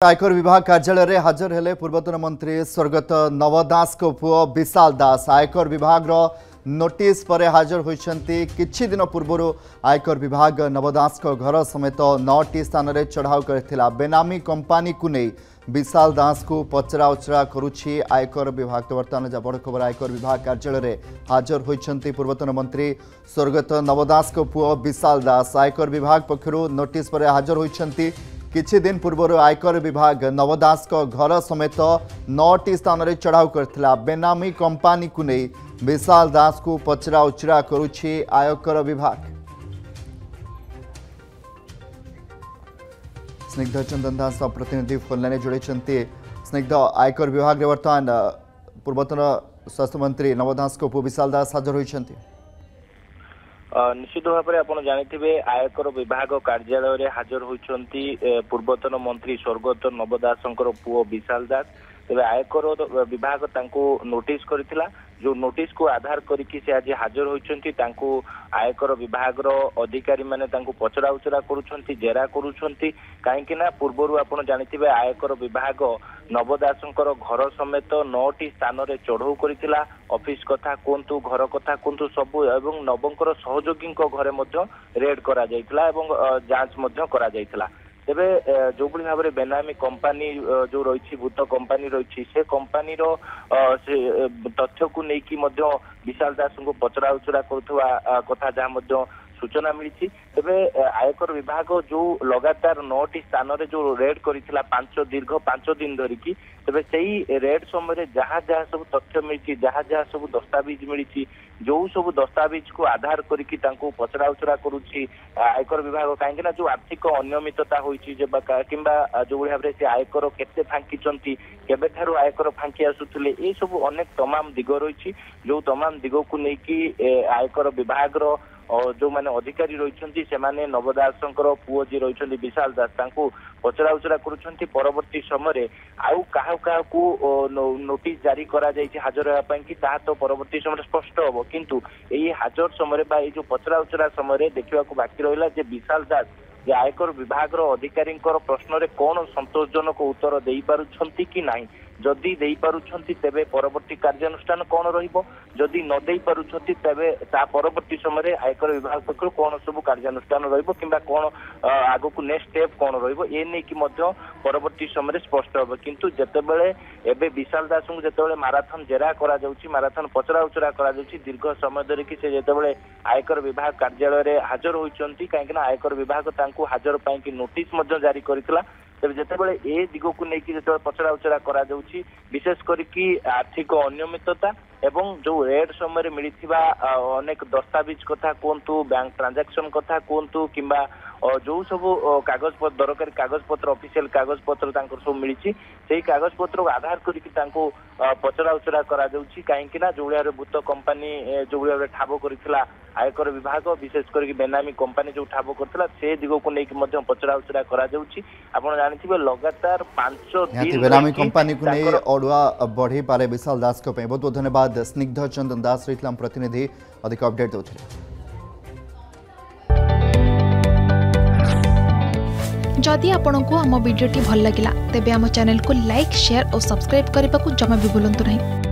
आयकर विभाग कार्यालय रे हाजर हेले पूर्वतन मंत्री स्वर्गत नव दास को पुओ विशाल दास। आयकर विभाग नोटिस पर हाजर होती किछि दिन पूर्व आयकर विभाग नव दास को घर समेत 9टी स्थान में चढ़ाऊ करथिला। बेनामी कंपनी को नहीं विशाल दास को पचरा उचरा करुछि आयकर विभाग। तो बर्तमान बड़ खबर आयकर विभाग कार्यालय रे हाजर होती पूर्वतन मंत्री स्वर्गत नव दास को पुओ विशाल दास। आयकर विभाग पक्षरु नोटिस पर हाजर होती किछि दिन पूर्व आयकर विभाग नव दास को घर समेत 9टी स्थान में चढ़ाऊ करथिला। बेनामी कंपनी को नहीं विशाल दास को पचरा उचरा करुछि आयकर विभाग। स्निग्ध चंदन दास प्रतिनिधि फोन लाइन जोड़ी। स्निग्ध, आयकर विभाग बर्तमान पूर्वतन स्वास्थ्य मंत्री नव दास को विशाल दास हाजर होती। निश्चित भाव में आपड़ जानी आयकर विभाग कार्यालय रे हाजर होती पूर्वतन मंत्री स्वर्गत नव दास पुओ विशाल दास। तेज आयकर विभाग नोटिस करथिला। जो नोटिस को आधार करके से आज हाजर होती आयकर विभाग अधिकारी माने पचरा उचरा करुछंती जेरा करुछंती। कहीं पूर्वर आप जानी आयकर विभाग नव दास घर समेत 9टी स्थान में चढ़ऊ करथिला। ऑफिस कथा कहतु घर कथा कहतु सबू एवं नवंकर सहयोगी घरे रेड करा जायतिला एवं जांच करा जायतिला। तेबे जो भाव में बेनामी कंपनी जो रही भूत कंपनी रही से कंपनी तथ्य को लेकिन विशाल दास को पचरा उचरा करुवा कथा जहाँ सूचना मिली। तेबे आयकर विभाग जो लगातार 9टी स्थान में जो रेड करथिला दीर्घ 5 दिन धरिकी, तेबे सही रेड समय जहाँ जहाँ सब तथ्य मिली जहाँ जहाँ सब दस्तावेज मिली जो सब दस्तावेज को आधार करके पचरा उचरा करुच्ची आयकर विभाग। कहीं जो आर्थिक अनियमितता होती कि जो भाव में से आयकर केते फांकी केबे ठारू आयकर फांकी आसुले ये सब अनेक तमाम दिग रही। जो तमाम दिग को लेकिन आयकर विभाग और जो माने अधिकारी रही से नव दास पुओ जी रही विशाल दास पचरा उचरा करुछंती। परवर्ती समय आउ क्या नोटिस जारी करा जायछि हाजर होगा कि तो परवर्ती समय स्पष्ट हम किंतु यही हाजर समय जो पचरा उचरा समय देखा बाकी रहा जे विशाल दास जे आयकर विभाग अधिकारी प्रश्न रे कौन संतोषजनक उत्तर दे पारुछंती कि नहीं। जदि दे पारुछंती तेबे परवर्ती कार्यानुष्ठान कौन रहिबो, जदि न दे पारुछंती तेबे ता परवर्ती समय आयकर विभाग पक्षरु कौन सब कार्यानुष्ठान रहिबो किंबा कौन आगो को नेक्स्ट स्टेप कौन रहिबो ए नै कि मध्य परवर्ती समय स्पष्ट होबो। किंतु जेतेबेले एबे विशाल दास को जेतेबेले माराथन जेरा करा जाउची माराथन पचरा उचरा करा जाउची दीर्घ समय धरि कि से जेतेबेले आयकर विभाग कार्यालय रे हाजर होइचंती काहेकि आयकर विभाग तांको हाजर पाई कि नोटिस मध्य जारी करितला। तेज जितेबाला ए दिग को लेकिन जो पचरा उचरा करा जाउची विशेष करके आर्थिक अनियमितता एवं जो रेड समय मिलता अनेक दस्तावेज कथा कहतु बैंक ट्रांजैक्शन कथा कहतु किंबा जो सब कागज पत्र दरकारी कागज पत्र ऑफिशियल कागज पत्र सब मिली से कागज पत्र आधार करके पचरा उचरा करा जाउची। कहीं जो भाव भूत कंपनी जो भाव में ठाब करथिला आयकर विभाग विशेष करके बेनामी कंपनी जो ठाब करथिला से दिग को लेकिन पचरा उचरा करा जाउची। आपण जानिथिबे लगातार 5 दिन बेनामी कंपनी को नहीं अड़ुआ बढ़ी पारे विशाल दास को बहुत बहुत धन्यवाद। स्निग्ध चंदन दास रही प्रतिनिधि अधिक अपडेट देते। जदि आपंक आम भिडी भल लगा तेब आम चैनल को लाइक शेयर और सब्सक्राइब करने को जमा भी भूलु नहीं।